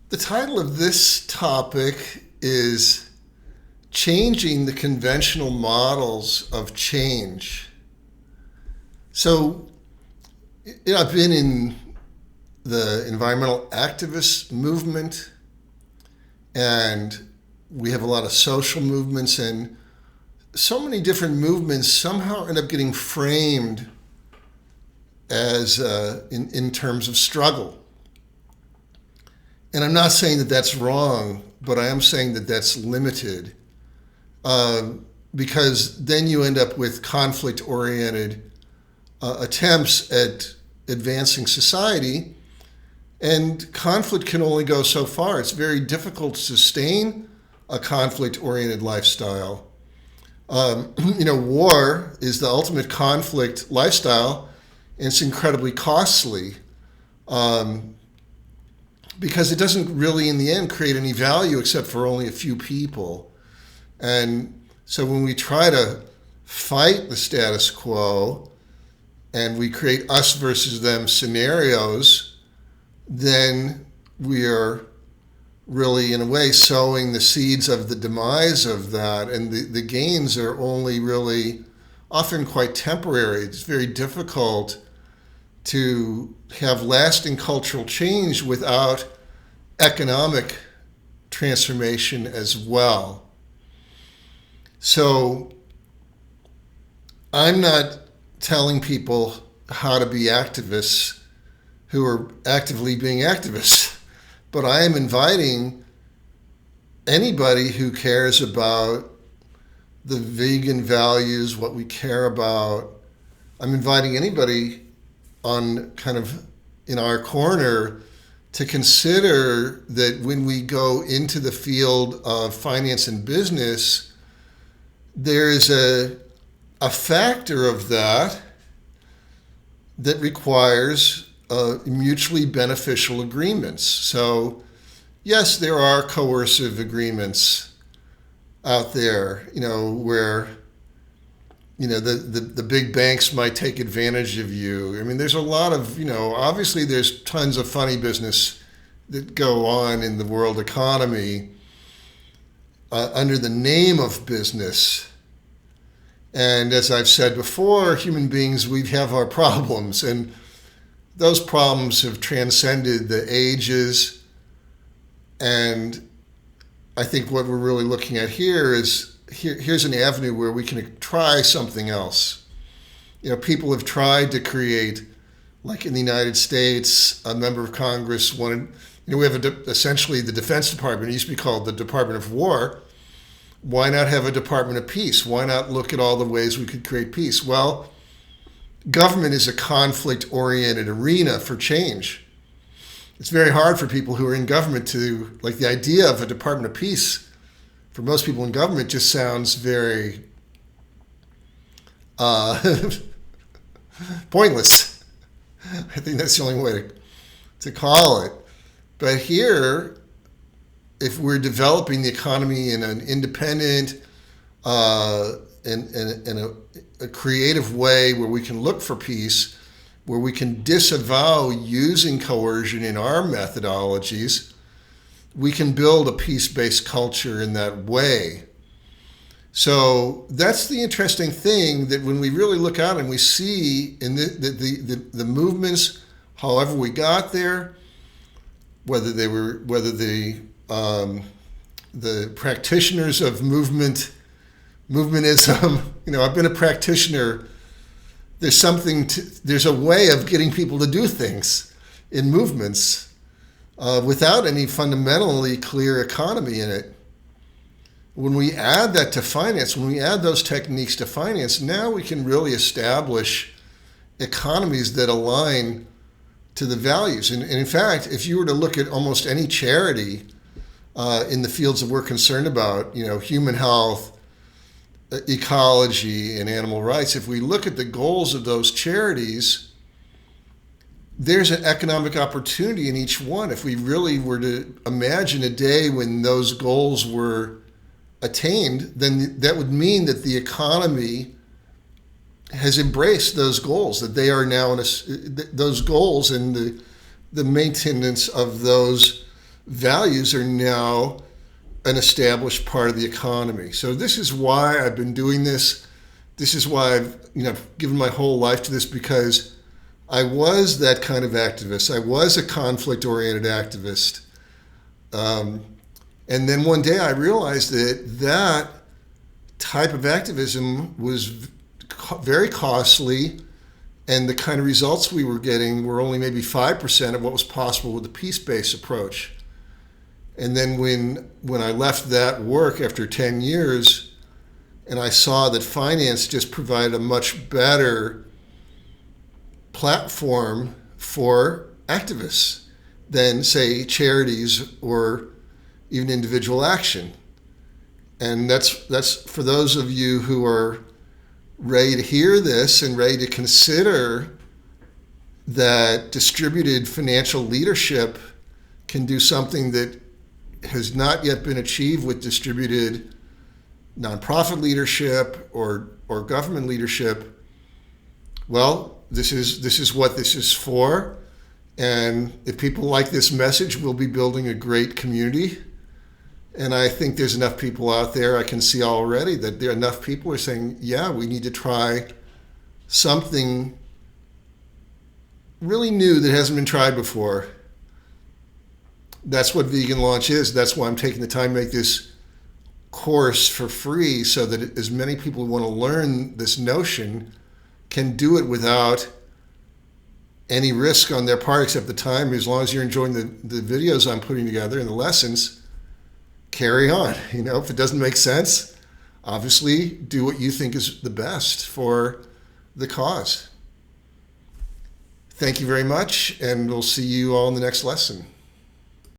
The title of this topic is Changing the Conventional Models of Change. So, I've been in the environmental activist movement, and we have a lot of social movements, and so many different movements somehow end up getting framed as in terms of struggle. And I'm not saying that that's wrong, but I am saying that that's limited because then you end up with conflict-oriented attempts at advancing society, and conflict can only go so far. It's very difficult to sustain a conflict-oriented lifestyle. War is the ultimate conflict lifestyle, and it's incredibly costly. Because it doesn't really, in the end, create any value except for only a few people. And so when we try to fight the status quo and we create us versus them scenarios, then we are really, in a way, sowing the seeds of the demise of that. And the gains are only really often quite temporary. It's very difficult to have lasting cultural change without economic transformation as well. So I'm not telling people how to be activists who are actively being activists, but I am inviting anybody who cares about the vegan values, what we care about. I'm inviting anybody on kind of in our corner to consider that when we go into the field of finance and business, there's a factor of that requires mutually beneficial agreements. So yes, there are coercive agreements out there, where the big banks might take advantage of you. I mean, there's a lot of, obviously there's tons of funny business that go on in the world economy under the name of business. And as I've said before, human beings, we have our problems, and those problems have transcended the ages. And I think what we're really looking at here is here's an avenue where we can try something else. People have tried to create, like in the United States, a member of Congress wanted, we have essentially the Defense Department. It used to be called the Department of War. Why not have a Department of Peace? Why not look at all the ways we could create peace? Well, government is a conflict-oriented arena for change. It's very hard for people who are in government to, like, the idea of a Department of Peace for most people in government just sounds very pointless. I think that's the only way to call it. But here, if we're developing the economy in an independent and a creative way where we can look for peace, where we can disavow using coercion in our methodologies, we can build a peace-based culture in that way. So that's the interesting thing, that when we really look out and we see in the movements, however we got there, whether the practitioners of movementism, I've been a practitioner. There's a way of getting people to do things in movements without any fundamentally clear economy in it. When we add that to finance, when we add those techniques to finance, now we can really establish economies that align to the values. And in fact, if you were to look at almost any charity in the fields that we're concerned about, human health, ecology, and animal rights, if we look at the goals of those charities, there's an economic opportunity in each one. If we really were to imagine a day when those goals were attained, then that would mean that the economy has embraced those goals, that they are now those goals and the maintenance of those values are now an established part of the economy. So this is why I've been doing this. This is why I've given my whole life to this, because I was that kind of activist. I was a conflict-oriented activist. And then one day I realized that that type of activism was very costly, and the kind of results we were getting were only maybe 5% of what was possible with the peace-based approach. And then when I left that work after 10 years, and I saw that finance just provided a much better platform for activists than, say, charities or even individual action. And that's for those of you who are ready to hear this and ready to consider that distributed financial leadership can do something that has not yet been achieved with distributed nonprofit leadership or government leadership. Well, this is what this is for. And if people like this message, we'll be building a great community. And I think there's enough people out there, I can see already that there are enough people who are saying, yeah, we need to try something really new that hasn't been tried before. That's what Vegan Launch is. That's why I'm taking the time to make this course for free, so that as many people who want to learn this notion can do it without any risk on their part except the time. As long as you're enjoying the videos I'm putting together and the lessons, carry on. If it doesn't make sense, obviously do what you think is the best for the cause. Thank you very much, and we'll see you all in the next lesson.